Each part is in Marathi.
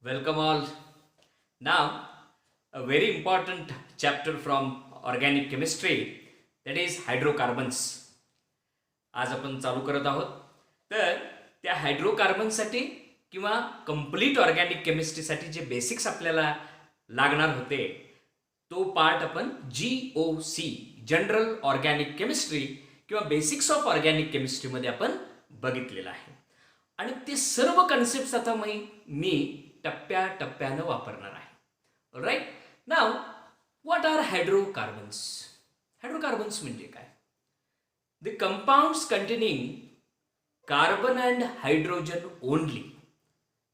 Welcome all. Now, a very important chapter from organic chemistry, that is hydrocarbons. आज आपण चालू करत आहोत. तर त्या हायड्रोकार्बनसाठी किंवा कंप्लीट ऑर्गॅनिक केमिस्ट्रीसाठी जे बेसिक्स आपल्याला लागणार होते, तो पार्ट आपण GOC जनरल ऑर्गॅनिक केमिस्ट्री किंवा बेसिक्स ऑफ ऑर्गॅनिक केमिस्ट्रीमध्ये आपण बघितलेलं आहे. आणि ते सर्व कन्सेप्ट आता मी टप्प्याटप्प्यानं वापरणार आहे. Right. Now, what are hydrocarbons? Hydrocarbons म्हणजे काय? The compounds containing carbon and hydrogen only.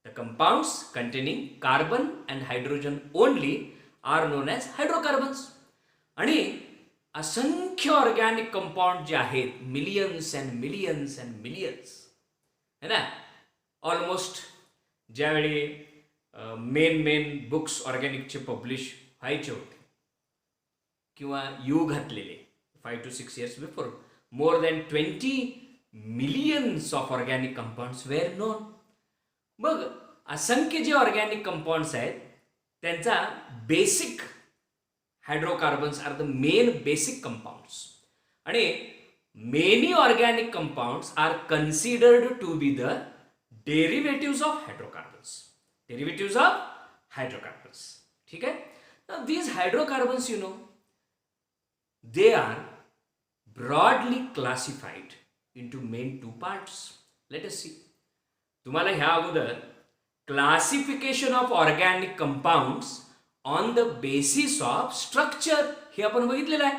The compounds containing carbon and hydrogen only are known as hydrocarbons. आणि असंख्य ऑर्गॅनिक कंपाऊंड जे आहेत, millions and millions and millions, है ना. ऑलमोस्ट ज्यावेळी मेन बुक्स ऑर्गॅनिकचे पब्लिश व्हायचे होते किंवा यू घातलेले 5 to 6 years before, more than 20 millions of organic compounds were known. मग असंख्य जे ऑर्गॅनिक कंपाऊंड्स आहेत त्यांचा basic hydrocarbons are the main basic compounds. आणि many organic compounds are considered to be the derivatives of hydrocarbons. Derivatives of hydrocarbons. ठीक आहे. Now these hydrocarbons, they are broadly classified into main two parts. Let us see. तुम्हाला ह्या अगोदर classification of organic compounds on the basis of structure हे आपण बघितलेलं आहे.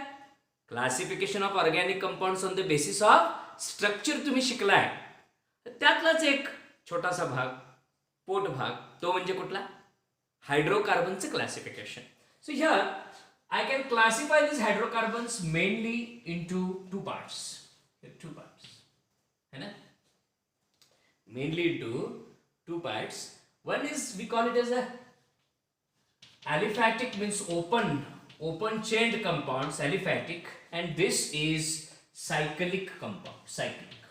Classification of organic compounds on the basis of structure तुम्ही शिकलाय. त्यातलाच एक छोटासा भाग, पोट भाग, तो म्हणजे कुठला? हायड्रोकार्बनचं classification. So here I can classify these hydrocarbons mainly into two parts. Two parts. है ना? Mainly into two parts. One is, we call it as a aliphatic, means open chained compounds, aliphatic, and this is cyclic compound, cyclic.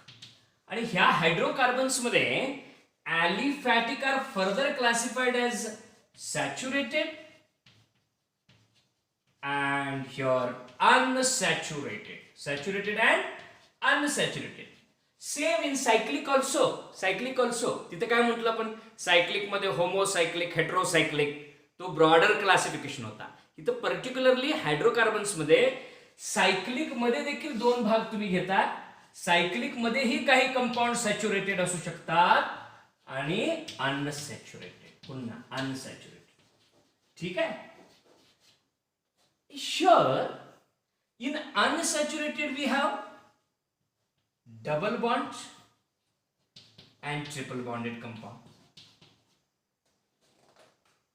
आणि ह्या हायड्रोकार्बन्स मध्ये aliphatic are further classified as saturated and here unsaturated, saturated and unsaturated. Same in cyclic also. तिथे काय म्हटलं आपण? सायक्लिक मध्ये होमोसायक्लिक, हेटेरोसायक्लिक, तो ब्रॉडर क्लासिफिकेशन होता. इथं पर्टिक्युलरली हायड्रोकार्बन्स मध्ये सायक्लिक मध्ये देखील दोन भाग तुम्ही घेता. सायक्लिक मध्येही काही कंपाऊंड सॅच्युरेटेड असू शकतात आणि अनसॅच्युरेटेड, पुन्हा अनसॅच्युरेटेड. ठीक आहे. Here, in unsaturated we have double bond and triple bonded compound.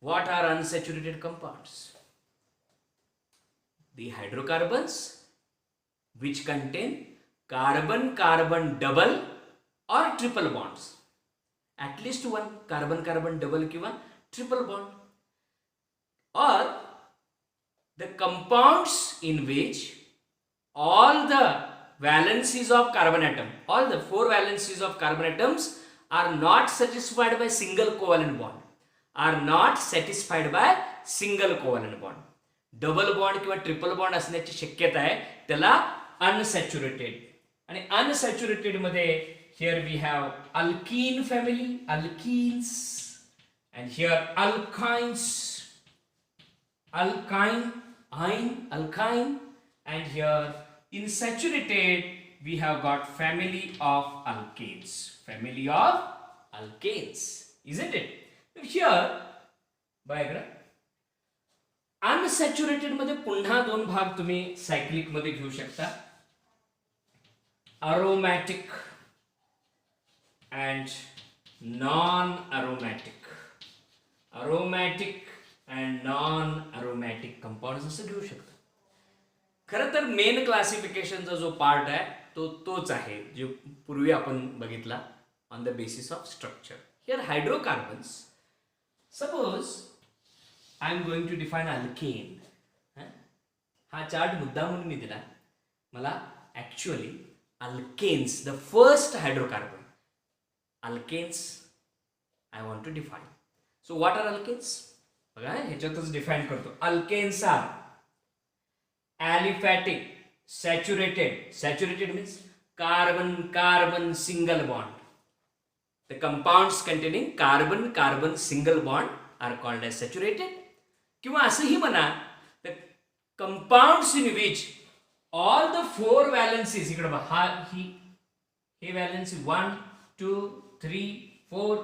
What are unsaturated compounds? The hydrocarbons which contain carbon-carbon double or triple bonds. At least one carbon-carbon double किंवा triple bond. Or the compounds in which all the valencies of carbon atom, all the 4 valencies of carbon atoms are not satisfied by single covalent bond, are not satisfied by single covalent bond. Double bond किंवा ट्रिपल बॉन्ड असण्याची शक्यता आहे, त्याला अनसॅच्युरेटेड. आणि अनसॅच्युरेटेड मध्ये here we have alkene family, alkenes, and here alkynes, alkyne, and here in saturated we have got family of alkanes, isn't it? Here बघा, अनसॅच्युरेटेड मध्ये पुन्हा दोन भाग तुम्ही सायक्लिक मध्ये घेऊ शकता. Aromatic and non aromatic, aromatic and non aromatic compounds असं घेऊ शकता. खरं तर मेन क्लासिफिकेशनचा जो पार्ट आहे तोच आहे जो पूर्वी आपण बघितला on the basis of structure. Here hydrocarbons, suppose I am going to define alkane. हा चार्ट मुद्दा म्हणून मी दिला. मला actually alkanes, the first hydrocarbon alkanes, I want to define. So what are alkanes? बघा ह्याच्यातच डिफाईन करतो. Alkanes are aliphatic, saturated means carbon single bond. The compounds containing carbon single bond are called as saturated. किंवा असंही म्हणा, the compounds in which all the four valencies, इकडे बघा हे valency 1 2 3 4,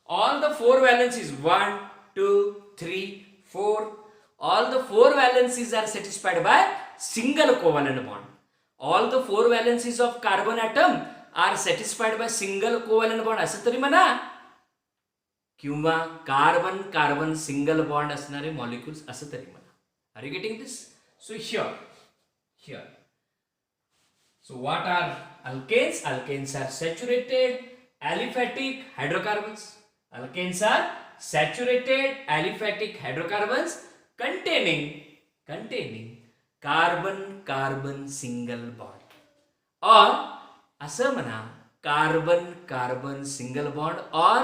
all the four valencies 1 2 3 4, all the four valencies are satisfied by single covalent bond. All the four valencies of carbon atom are satisfied by single covalent bond असं तरी म्हणा, किंवा कार्बन सिंगल बॉन्ड असणारे मॉलिक्युल्स असं तरी म्हणा. Are you getting this? So here so what are alkanes? Alkanes are saturated aliphatic hydrocarbons. Alkanes are saturated aliphatic hydrocarbons containing carbon single bond, or असं म्हणा carbon single bond, or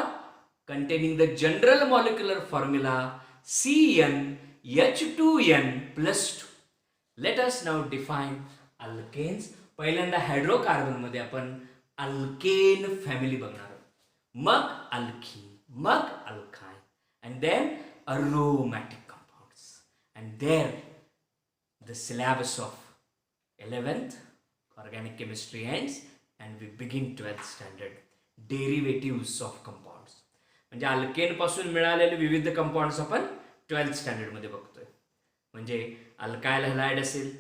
containing the general molecular formula CnH2n plus 2. Let us now define alkanes. पहिल्यांदा हायड्रोकार्बन मध्ये आपण अल्केन फॅमिली बघणार आहोत, मग अल्कीन, मग alkyne, and then aromatic compounds, and there the syllabus of 11th organic chemistry ends and we begin 12th standard derivatives of compounds. म्हणजे अल्केन पासून मिळालेले विविध कंपाऊंड्स आपण 12th स्टँडर्ड मध्ये बघतोय. म्हणजे अल्काइल हॅलाइड असेल,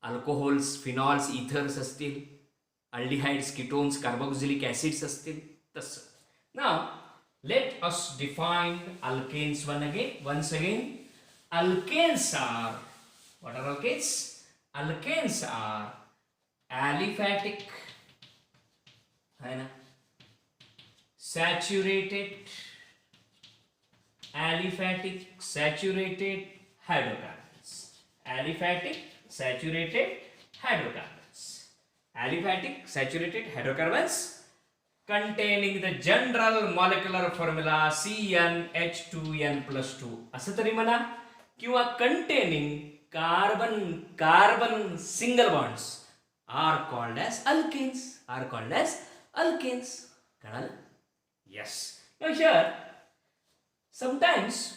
अल्कोहोल्स, फिनॉल्स, इथर्स असतील, अल्डिहाइड्स, कीटोन्स, कार्बोक्सिलिक ऍसिड्स असतील, तसं. Now let us define alkanes once again. Alkanes are, what are alkanes? Alkanes are aliphatic, है ना, saturated hydrocarbons. Aliphatic saturated hydrocarbons containing the general molecular formula CnH2n plus 2 असं तरी म्हणा, किंवा containing carbon single bonds are called as alkanes. कळालं? Yes. Now here sometimes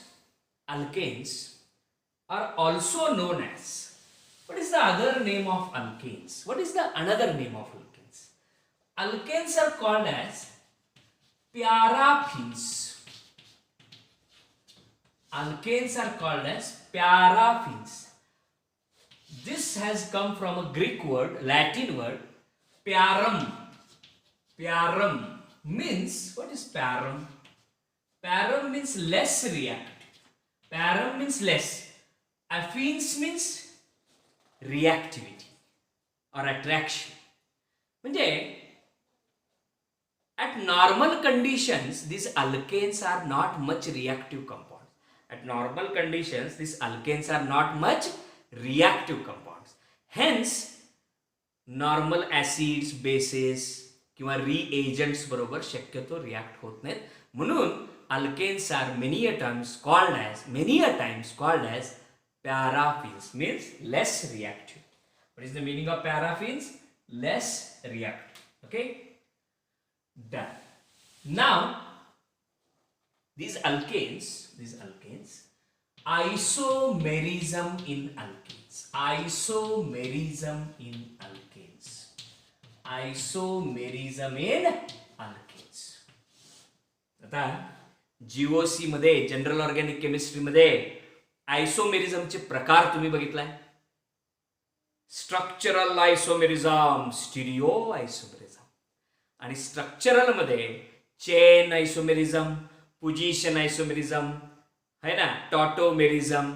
alkanes are also known as, what is the other name of alkanes? What is the another name of alkanes? Alkanes are called as paraffins. Alkanes are called as paraffins. This has come from a Greek word, Latin word, parum. Parum means, what is parum? Parum means less reactive. Parum means less. Affins means reactivity or attraction. म्हणजे at normal conditions these alkanes are not much reactive compounds. At normal conditions these alkanes are not much reactive compounds. Hence normal acids, bases किंवा reagents बरोबर शक्यतो रिॲक्ट होत नाहीत. म्हणून alkanes are many a times called as paraffins, means less reactive. What is the meaning of paraffins? Less reactive. Okay, done. Now these alkanes, isomerism in alkanes. आता जीओसी मध्ये, जनरल ऑर्गॅनिक केमिस्ट्री मध्ये आयसोमेरिझमचे प्रकार तुम्ही बघितलाय. स्ट्रक्चरल आयसोमेरिझम, स्टिरिओ आयसोमेरिझम, आणि स्ट्रक्चरल मध्ये चेन आयसोमेरिझम, पोझिशन आयसोमेरिझम, है ना, टॉटोमेरिझम,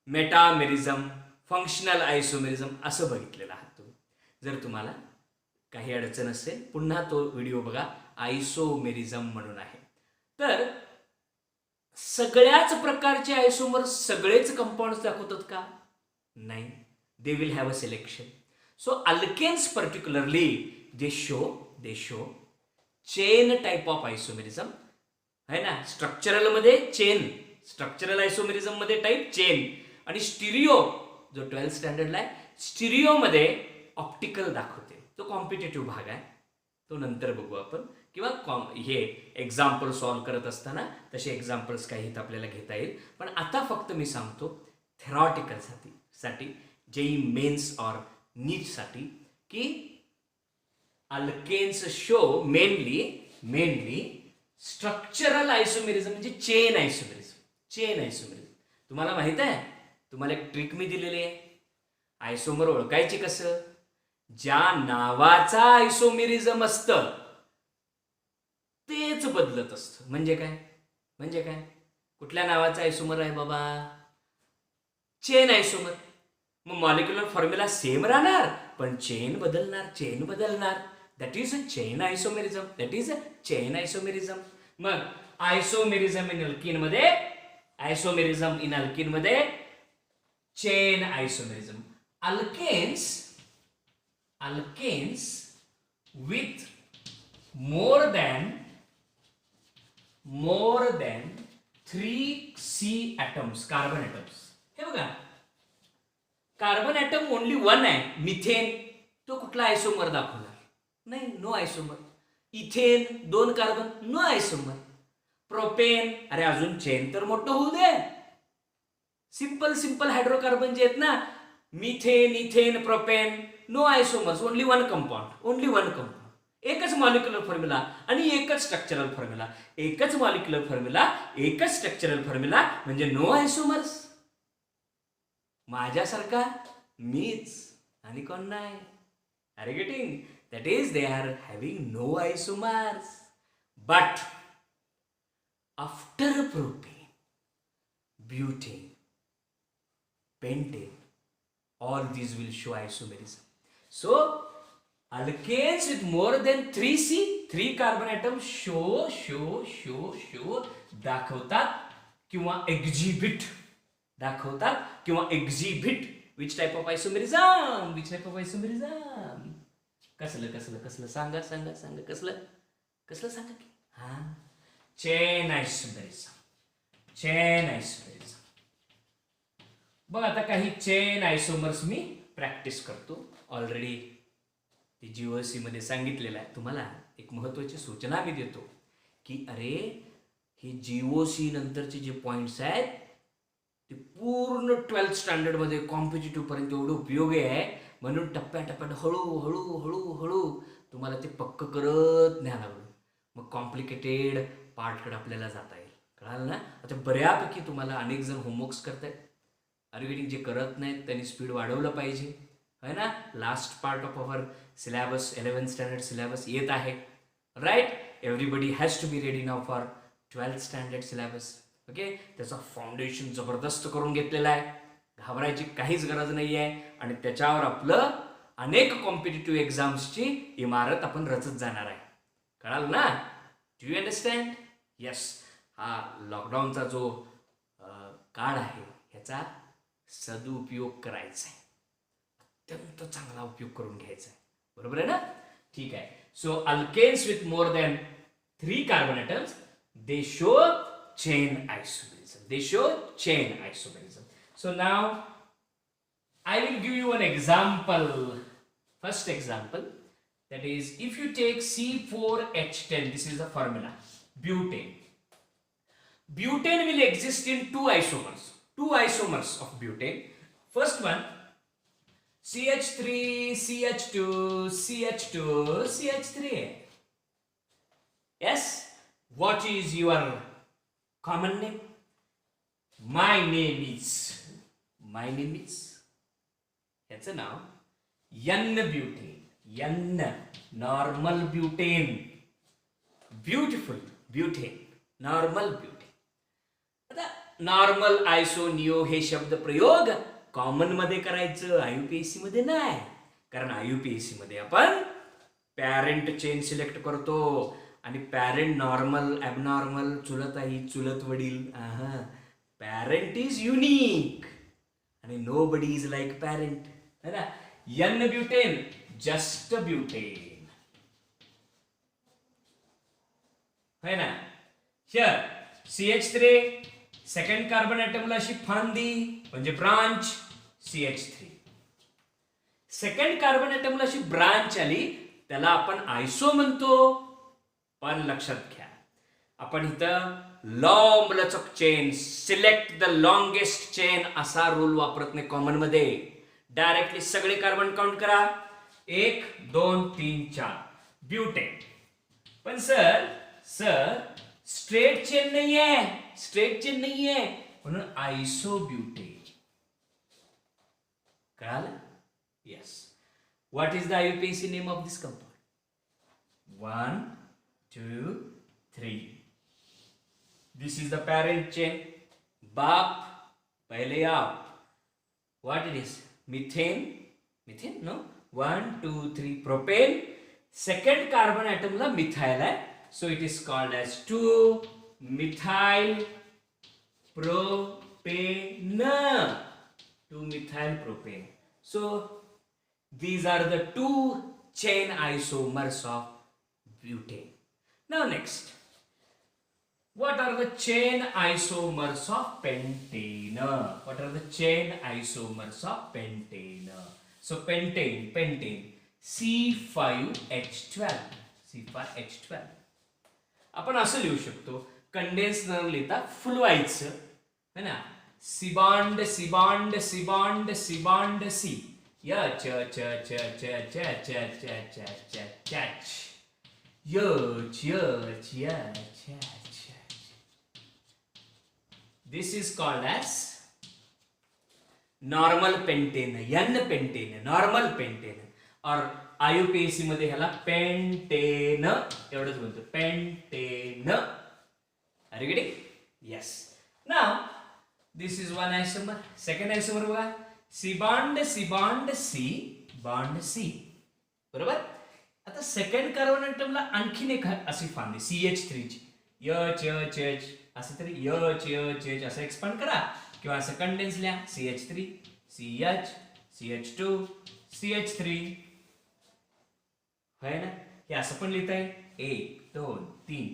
मेटामेरिझम, फंक्शनल आयसोमेरिझम असं बघितलेलं आहात तुम्ही. जर तुम्हाला काही अडचण असेल पुन्हा तो व्हिडिओ बघा, आयसोमेरिझम म्हणून आहे. तर सगळ्याच प्रकारचे आयसोमर्स सगळेच कंपाऊंड्स दाखवतात का? नाही. They will have a selection. So alkanes particularly they show chain type of isomerism, है ना. स्ट्रक्चरल मध्ये चेन, स्ट्रक्चरल आयसोमेरिझम मध्ये टाईप चेन, आणि स्टिरिओ जो 12th स्टँडर्डला आहे, स्टिरिओ मध्ये ऑप्टिकल दाखवते. तो कॉम्पिटेटिव्ह भाग आहे, तो नंतर बघू आपण. किंवा हे एक्झाम्पल सॉल्व्ह करत असताना तसे एक्झाम्पल्स काही आपल्याला घेता येईल. पण आता फक्त मी सांगतो थेरॉटिकलसाठी जेई मेन्स ऑर नीटसाठी की alkanes show mainly structural isomerism म्हणजे चेन आयसोमेरिझम. तुम्हाला माहित आहे, तुम्हाला एक ट्रिक मी दिलेली आहे. आयसोमर ओळखायची कसं? ज्या नावाचा आयसोमेरिझम असतं तेच बदलत असतं. म्हणजे काय? कुठल्या नावाचा आयसोमर आहे बाबा? Chain isomer. मग मॉलिक्युलर फॉर्म्युला सेम राहणार, पण चेन बदलणार. That is a chain isomerism. मग आयसोमेरिझम इन अल्कीन मध्ये chain isomerism. Alkanes with more than 3C atoms, carbon atoms. हे बघा, कार्बन ॲटम ओनली 1 आहे. मिथेन, तो कुठला आयसोमर दाखवणार? नाही, no isomer. Ethane 2 carbon, no isomer. Propane, अरे अजून चेन तर मोठं होऊ दे. सिंपल हायड्रोकार्बन जे आहेत ना, methane, ethane, propane, no isomers, only one compound. एकच मॉलिक्युलर फॉर्म्युला आणि एकच स्ट्रक्चरल फॉर्म्युला. एकच मॉलिक्युलर फॉर्म्युला, एकच स्ट्रक्चरल फॉर्म्युला म्हणजे नो आयसोमर्स. माझ्यासारखा मीच आणि कोण नाही. Are you getting? That is they are having no isomers. But after propane, butane, pentane, all these will show isomerism. So alkanes with more than 3C, 3 carbon atoms show दाखवतात किंवा exhibit which type of isomerism? कसलं सांगा कसलं सांगा की? हा, चेन आयसोमेरिझम. बघ, आता काही चेन आयसोमर्स मी प्रॅक्टिस करतो. ऑलरेडी ते जीओसी मध्ये सांगितलेलं आहे. तुम्हाला एक महत्त्वाची सूचना मी देतो की अरे, हे जीओसी नंतरचे जे पॉइंट्स आहेत ते पूर्ण 12th स्टँडर्डमध्ये कॉम्पिटिटिव्ह पर्यंत एवढं उपयोगी आहे. म्हणून टप्प्याटप्प्यात हळू तुम्हाला ते पक्क करत न्यायला लागलं. मग कॉम्प्लिकेटेड पार्टकडे आपल्याला जाता येईल. कळालं ना? आता बऱ्यापैकी तुम्हाला अनेक जण होमवर्क्स करतायत. आर्ग्युटिंग जे करत नाहीत त्यांनी स्पीड वाढवलं पाहिजे, है ना. Last part of our syllabus, 11th standard syllabus येत आहे. Right, everybody has to be ready now for 12th standard syllabus. Okay, त्याचा फाउंडेशन जबरदस्त करून घेतलेला आहे. घाबरायची काहीच गरज नाही आहे. आणि त्याच्यावर आपलं अनेक कॉम्पिटिटिव्ह एक्झाम्सची इमारत आपण रचत जाणार आहे. कळाल ना? Do you understand? येस. हा लॉकडाऊनचा जो काळ आहे ह्याचा सदुपयोग करायचा आहे. अत्यंत चांगला उपयोग करून घ्यायचा आहे. बरोबर आहे ना? ठीक आहे. So alkanes with more than 3 carbon atoms they show chain isomerism. So now I will give you an example. First example, that is, if you take C4H10, this is the formula, butane. Butane will exist in two isomers of butane. First one, CH3, CH2, CH2, CH3. Yes? What is your common name? My name is ह्याचं नाव N-butane. Normal butane. Beautiful butane. Normal butane. आता नॉर्मल आयसो निओ हे शब्द प्रयोग कॉमन मध्ये करायचं, आयुपीएससी मध्ये नाही. कारण आयुपीएससी मध्ये आपण पॅरेंट चेन सिलेक्ट करतो आणि पॅरेंट नॉर्मल, ॲबनॉर्मल, चुलत आई, चुलत वडील. पॅरेंट इज युनिक आणि nobody is like parent, है ना. N-butane, जस्ट ब्युटेन, है ना. हिअर CH3 सेकंड कार्बन ॲटमला अशी फांदी म्हणजे ब्रांच CH3. सेकंड कार्बन ॲटमला अशी ब्रांच आली त्याला आपण आयसो म्हणतो. पण लक्षात घ्या आपण इथं लंबलचक chain select the longest chain असा रूल वापरत नाही कॉमन मध्ये. डायरेक्टली सगळे कार्बन काउंट करा 1 2 3 4 ब्युटेन. पण सर स्ट्रेट चेन नाहीये म्हणून आयसोब्युटेन. कळालं? Yes. What is the IUPAC name of this compound? 1 2 3. This is the parent chain. बाप पहले आप. What it is? Methane no. 1 2 3 propane. Second carbon ॲटमला मिथाइल आहे. So it is called as 2-methyl propane. 2-methyl propane. So these are the two chain isomers of butane. Now next, what are the chain isomers of pentane? What are the chain isomers of pentane? So pentane C5H12. आपण असं लिहू शकतो कंडेन्स न लिहिता फुलवायचं है ना. सिबॉन्ड सी य च this is called as normal pentane. N pentane normal pentane. और IUPAC मध्ये ह्याला पेंटेन एवढंच म्हणतो. Pentane. Are you getting? Yes. Now this is one isomer. Second isomer बघा सिबॉन्ड सी बरोबर. आता सेकंड कार्बन ॲटमला आणखीन एक अशी फांदी CH3 ची च असं तरी च असं एक्सपांड करा किंवा असं कंडेन्स लिहा CH3 CH CH2 CH3 है ना. हे असं पण लिहिता येईल 1 2 3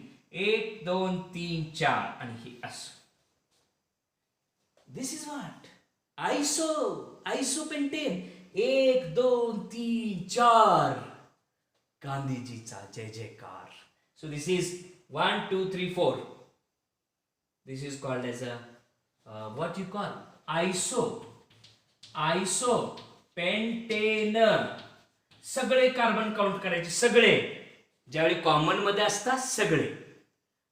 1 2 3 4 आणि हे असं. दिस इज व्हॉट आयसोपेंटेन. 1 2 3 4 गांधीजीचा जय जयकार. So this is 1 2 3 4. This is called as uh what you call isopentane. सगळे कार्बन काउंट करायचे सगळे. ज्यावेळी कॉमन मध्ये असतात सगळे.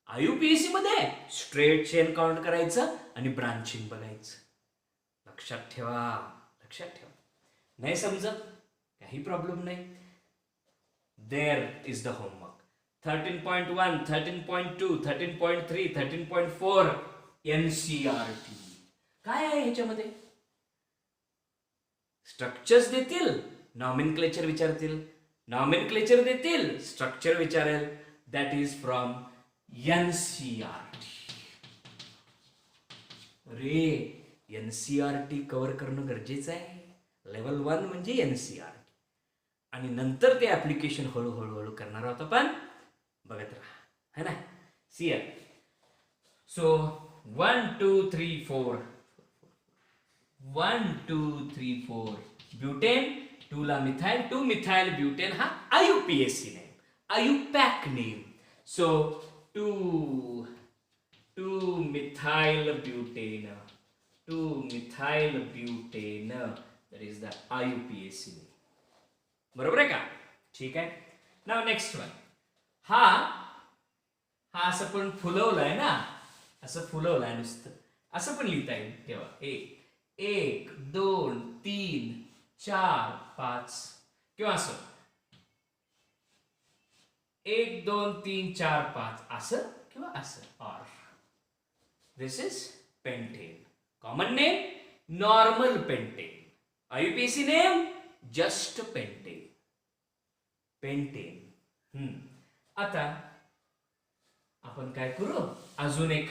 IUPAC मध्ये स्ट्रेट चेन काउंट करायचं आणि ब्रांचिंग बघायचं. लक्षात ठेवा. नाही समजत काही प्रॉब्लेम नाही. There is the homework. 13.1 13.2 13.3 13.4 NCERT. काय आहे ह्याच्यामध्ये? स्ट्रक्चर्स देतील, नॉमेनक्लेचर विचारतील. नॉमेनक्लेचर देतील, स्ट्रक्चर विचारेल. That is from NCERT. अरे NCERT कव्हर करणं गरजेचं आहे. लेवल 1 म्हणजे NCERT. आणि नंतर ते ऍप्लिकेशन हळूहळू करणार आहोत आपण. बघत राहा है ना. सी. So 1 2 3 4 1 2 3 4 butane. 2 ला मिथाइल. 2 मिथाइल ब्युटेन हा IUPAC name, IUPAC name. So 2 methyl butane. 2 methyl butane that is the IUPAC name. बरोबर आहे का? ठीक आहे. नाव नेक्स्ट वन. हा असं पण फुलवलाय ना, असं फुलवलाय नुसतं. असं पण लिहिता येईल. तेव्हा 1 2 3 4 5 किंवा असं 1 2 3 4 5 असं किंवा असं. और this is pentane. Common name normal pentane. IUPAC name just pentane. आता आपण काय करू, अजून एक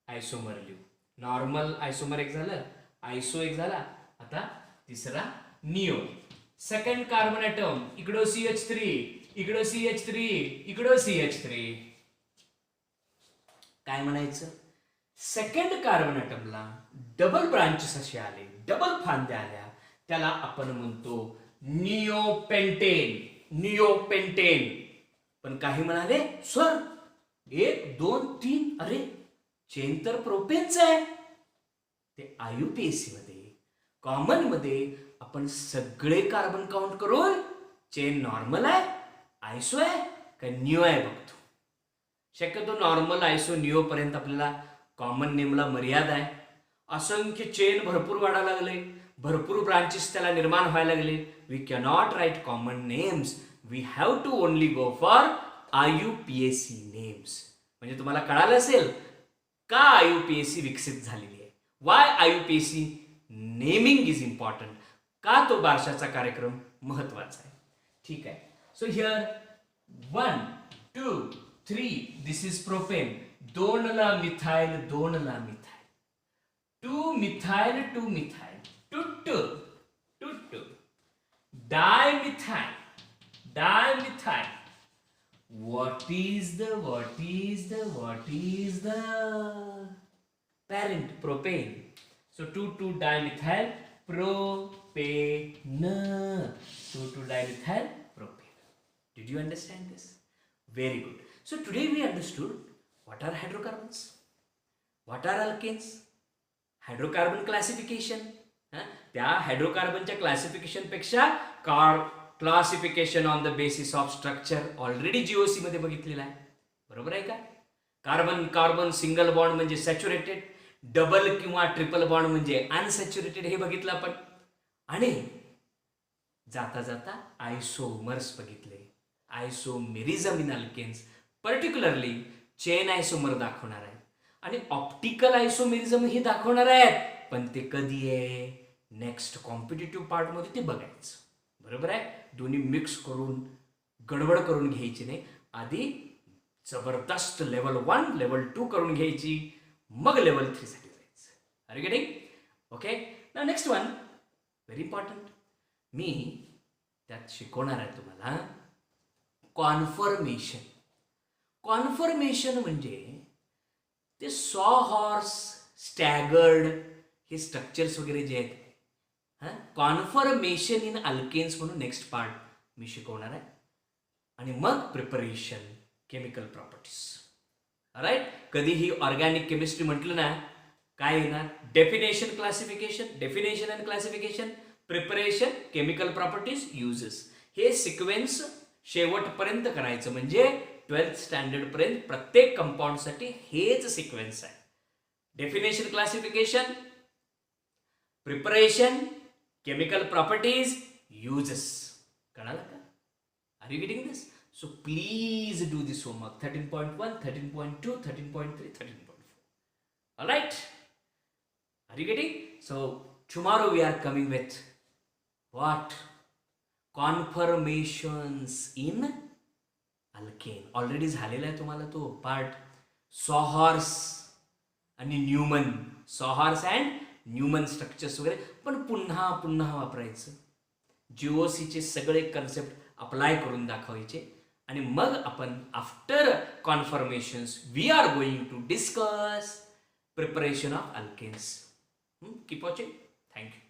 आयसोमर लिहू. नॉर्मल आयसोमर एक झालं, आयसो एक झाला. आता तिसरा निओ. सेकंड कार्बन ॲटम इकडं CH3, इकडं CH3, इकडं CH3. काय म्हणायचं? सेकंड कार्बन ॲटमला डबल ब्रांचेस असे आले, डबल फांद्या आल्या, त्याला आपण म्हणतो निओपेंटेन. निओपेंटेन. पण काही म्हणाले, सर 1 2 3, अरे चेन तर प्रोपेनच आहे. ते IUPAC मध्ये कॉमन मध्ये आपण सगळे कार्बन काउंट करून चेन नॉर्मल आहे, आयसो आहे का न्यू आहे बघतो. शक्यतो नॉर्मल, आयसो, न्यू पर्यंत आपल्याला कॉमन नेमला मर्यादा आहे. असंख्य चेन भरपूर वाढायला लागले, भरपूर ब्रांचेस त्याला निर्माण व्हायला लागले. We cannot write common names, we have to only go for IUPAC names. म्हणजे तुम्हाला कळालं असेल का IUPAC विकसित झालेली आहे, why IUPAC naming is important, का तो बारशाचा कार्यक्रम महत्वाचा आहे. ठीक आहे. So here 1 2 3, this is propane. 2 ला मिथाइल, 2 ला methyl, 2 methyl, 2 methyl, 2 dimethyl, dimethyl. What is the parent? Propane. So 2 dimethyl propane. 2 dimethyl propane. Did you understand this? Very good. So today we understood what are hydrocarbons, what are alkanes, hydrocarbon classification. त्या हायड्रोकार्बनच्या क्लासिफिकेशन पेक्षा classification on the basis of structure already GOC मध्ये बघितलेला आहे. बरोबर आहे का? कार्बन कार्बन सिंगल बॉन्ड म्हणजे सॅच्युरेटेड, डबल किंवा ट्रिपल बॉन्ड म्हणजे अनसॅच्युरेटेड हे बघितलं आपण. आणि जाता जाता आयसोमर्स बघितले, isomerism in alkanes, particularly chain isomer दाखवणार आहेत आणि ऑप्टिकल आयसोमेरिझम हे दाखवणार आहेत. पण ते कधी आहे? नेक्स्ट कॉम्पिटिटिव्ह पार्टमध्ये ते बघायचं. बरोबर आहे? दोन्ही मिक्स करून गडबड करून घ्यायची नाही, आधी जबरदस्त लेवल 1 लेवल 2 करून घ्यायची, मग लेवल 3 साठी जायचं. Are you getting? Okay. Now next one very important, मी त्यात शिकवणार आहे तुम्हाला कॉन्फर्मेशन. कॉन्फर्मेशन म्हणजे ते सॉहॉर्स, स्टॅगर्ड हे स्ट्रक्चर्स वगैरे जे आहेत, कॉन्फर्मेशन इन अल्केन्स म्हणून नेक्स्ट पार्ट मी शिकवणार आहे. आणि मग प्रिपरेशन, केमिकल प्रॉपर्टीज. राईट? कधीही ऑर्गॅनिक केमिस्ट्री म्हटलं ना, काय येणार? Definition, classification, definition and classification, preparation, chemical properties, uses. हे सिक्वेन्स शेवटपर्यंत करायचं. म्हणजे 12th स्टँडर्ड पर्यंत प्रत्येक कंपाऊंडसाठी हेच सिक्वेन्स आहे. Definition, classification, preparation, chemical properties, uses. कळालं का? Are you getting this? So please do this homework. 13.1, 13.2, 13.3, 13.4. All right? Are you getting? So tomorrow we are coming with what? Conformations in alkane. Already झालेला आहे तुम्हाला तो पार्ट. सॉहॉर्स आणि न्यूमन, सॉहॉर्स अँड न्यूमन स्ट्रक्चर्स वगैरे, पण पुन्हा पुन्हा वापरायचं. GOCचे सगळे कन्सेप्ट अप्लाय करून दाखवायचे. आणि मग आपण after conformations we are going to discuss preparation of alkanes. Keep watching. Thank you.